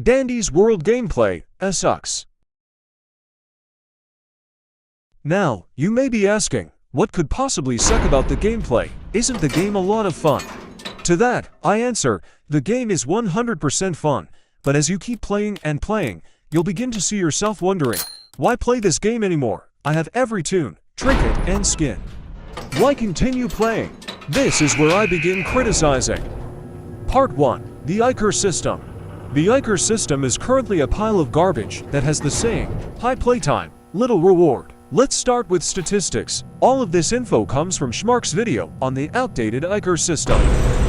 Dandy's World gameplay sucks. Now, you may be asking, what could possibly suck about the gameplay? Isn't the game a lot of fun? To that, I answer, the game is 100% fun, but as you keep playing and playing, you'll begin to see yourself wondering, why play this game anymore? I have every toon, trinket, and skin. Why continue playing? This is where I begin criticizing. Part 1. The Iker System. The Iker system is currently a pile of garbage that has the saying, high playtime, little reward. Let's start with statistics. All of this info comes from Schmark's video on the outdated Iker system.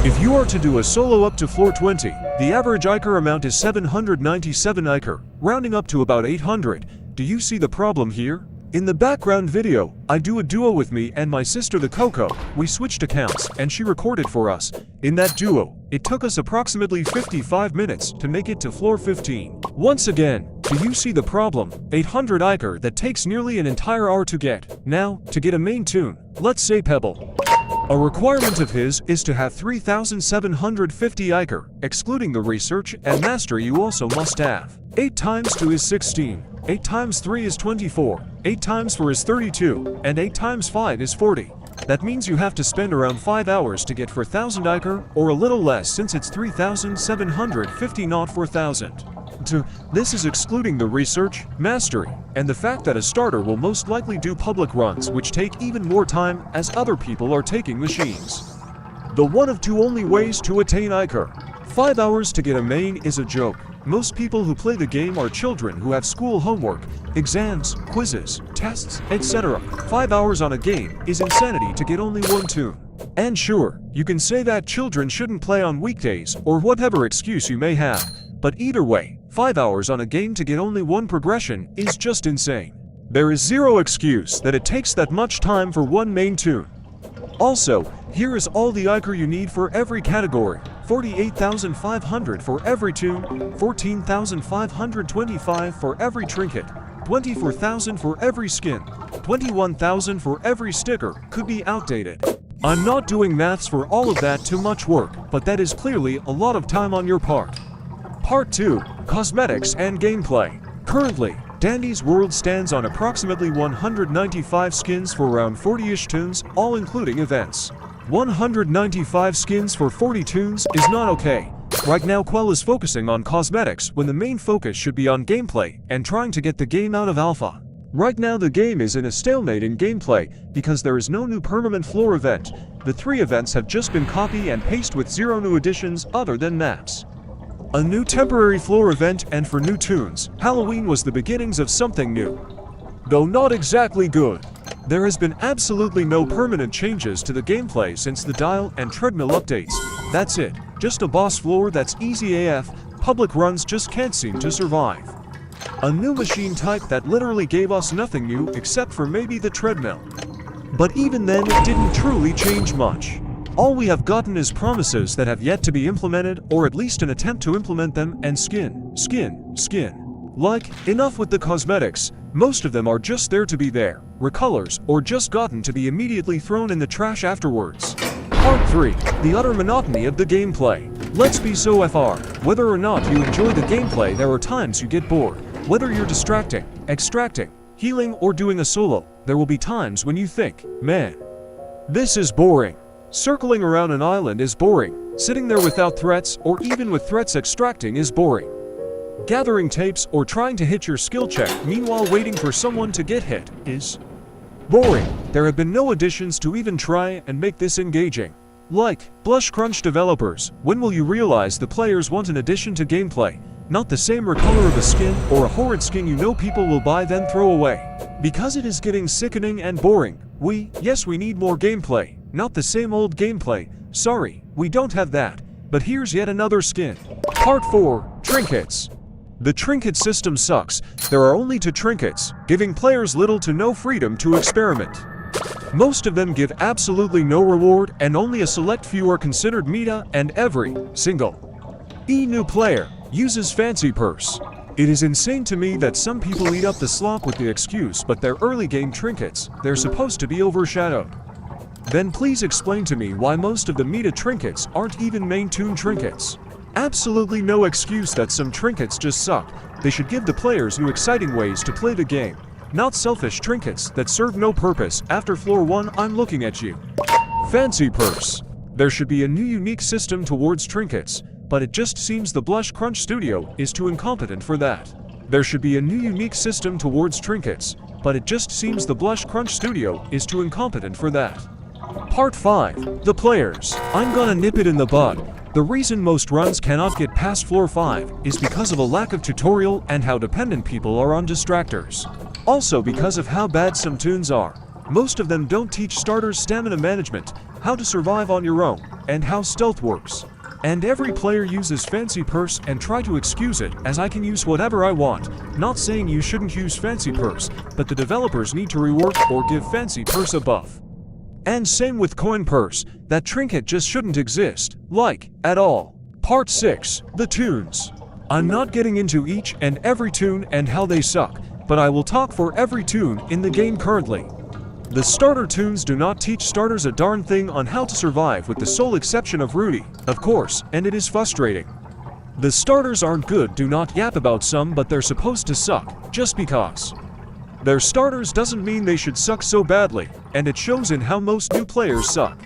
If you are to do a solo up to floor 20, the average Iker amount is 797 Iker, rounding up to about 800. Do you see the problem here? In the background video, I do a duo with me and my sister the Coco. We switched accounts and she recorded for us. In that duo, it took us approximately 55 minutes to make it to floor 15. Once again, do you see the problem? 800 Iker that takes nearly an entire hour to get. Now, to get a main toon, let's say Pebble. A requirement of his is to have 3,750 Iker, excluding the research and mastery you also must have. 8 times 2 is 16, 8 times 3 is 24, 8 times 4 is 32, and 8 times 5 is 40. That means you have to spend around 5 hours to get 4,000 Iker, or a little less since it's 3,750 not 4,000. This is excluding the research, mastery, and the fact that a starter will most likely do public runs which take even more time as other people are taking machines. The one of two only ways to attain Iker. 5 hours to get a main is a joke. Most people who play the game are children who have school homework, exams, quizzes, tests, etc. 5 hours on a game is insanity to get only one toon. And sure, you can say that children shouldn't play on weekdays or whatever excuse you may have, but either way, 5 hours on a game to get only one progression is just insane. There is zero excuse that it takes that much time for one main toon. Also, here is all the Iker you need for every category. 48,500 for every toon, 14,525 for every trinket, 24,000 for every skin, 21,000 for every sticker. Could be outdated. I'm not doing maths for all of that, too much work, but that is clearly a lot of time on your part. Part 2. Cosmetics and Gameplay. Currently, Dandy's World stands on approximately 195 skins for around 40-ish toons, all including events. 195 skins for 40 toons is not okay. Right now Quell is focusing on cosmetics when the main focus should be on gameplay and trying to get the game out of alpha. Right now the game is in a stalemate in gameplay because there is no new permanent floor event. The 3 events have just been copy and paste with 0 new additions other than maps. A new temporary floor event, and for new toons, Halloween was the beginnings of something new. Though not exactly good. There has been absolutely no permanent changes to the gameplay since the dial and treadmill updates. That's it, just a boss floor that's easy AF, public runs just can't seem to survive. A new machine type that literally gave us nothing new except for maybe the treadmill. But even then it didn't truly change much. All we have gotten is promises that have yet to be implemented, or at least an attempt to implement them, and skin. Like, enough with the cosmetics, most of them are just there to be there, recolors, or just gotten to be immediately thrown in the trash afterwards. Part 3. The utter monotony of the gameplay. Let's be so FR. Whether or not you enjoy the gameplay, there are times you get bored. Whether you're distracting, extracting, healing, or doing a solo, there will be times when you think, man, this is boring. Circling around an island is boring. Sitting there without threats, or even with threats extracting, is boring. Gathering tapes or trying to hit your skill check meanwhile waiting for someone to get hit is boring. There have been no additions to even try and make this engaging. Like, Blush Crunch developers, when will you realize the players want an addition to gameplay? Not the same recolor of a skin or a horrid skin you know people will buy then throw away. Because it is getting sickening and boring. Yes, we need more gameplay. Not the same old gameplay. Sorry, we don't have that. But here's yet another skin. Part 4. Trinkets. The trinket system sucks. There are only 2 trinkets, giving players little to no freedom to experiment. Most of them give absolutely no reward, and only a select few are considered meta, and every single new player uses fancy purse. It is insane to me that some people eat up the slop with the excuse, but they're early game trinkets, they're supposed to be overshadowed. Then please explain to me why most of the meta trinkets aren't even main toon trinkets. Absolutely no excuse that some trinkets just suck. They should give the players new exciting ways to play the game, not selfish trinkets that serve no purpose. After floor 1, I'm looking at you. Fancy purse. There should be a new unique system towards trinkets, but it just seems the Blush Crunch Studio is too incompetent for that. There should be a new unique system towards trinkets, but it just seems the Blush Crunch Studio is too incompetent for that. Part 5. The players. I'm gonna nip it in the bud. The reason most runs cannot get past floor 5 is because of a lack of tutorial and how dependent people are on distractors. Also because of how bad some tunes are. Most of them don't teach starters stamina management, how to survive on your own, and how stealth works. And every player uses Fancy Purse and try to excuse it as I can use whatever I want. Not saying you shouldn't use Fancy Purse, but the developers need to rework or give Fancy Purse a buff. And same with Coin Purse, that trinket just shouldn't exist, like, at all. Part 6. The tunes. I'm not getting into each and every tune and how they suck, but I will talk for every tune in the game currently. The starter tunes do not teach starters a darn thing on how to survive with the sole exception of Rudy, of course, and it is frustrating. The starters aren't good, do not yap about some, but they're supposed to suck, just because. Their starters doesn't mean they should suck so badly, and it shows in how most new players suck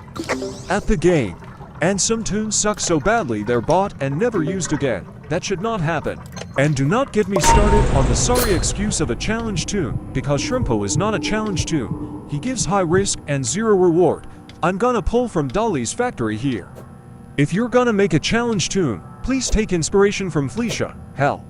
at the game. And some tunes suck so badly they're bought and never used again. That should not happen. And do not get me started on the sorry excuse of a challenge tune, because Shrimpo is not a challenge tune. He gives high risk and zero reward. I'm gonna pull from Dolly's Factory here. If you're gonna make a challenge tune, please take inspiration from Felicia. Hell,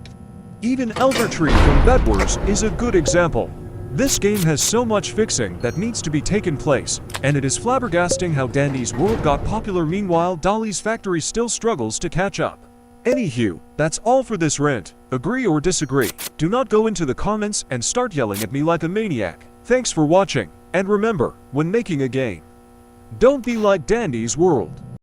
even Elder Tree from Bed Wars is a good example. This game has so much fixing that needs to be taken place, and it is flabbergasting how Dandy's World got popular meanwhile Dolly's Factory still struggles to catch up. Anywho, that's all for this rant. Agree or disagree? Do not go into the comments and start yelling at me like a maniac. Thanks for watching, and remember, when making a game, don't be like Dandy's World.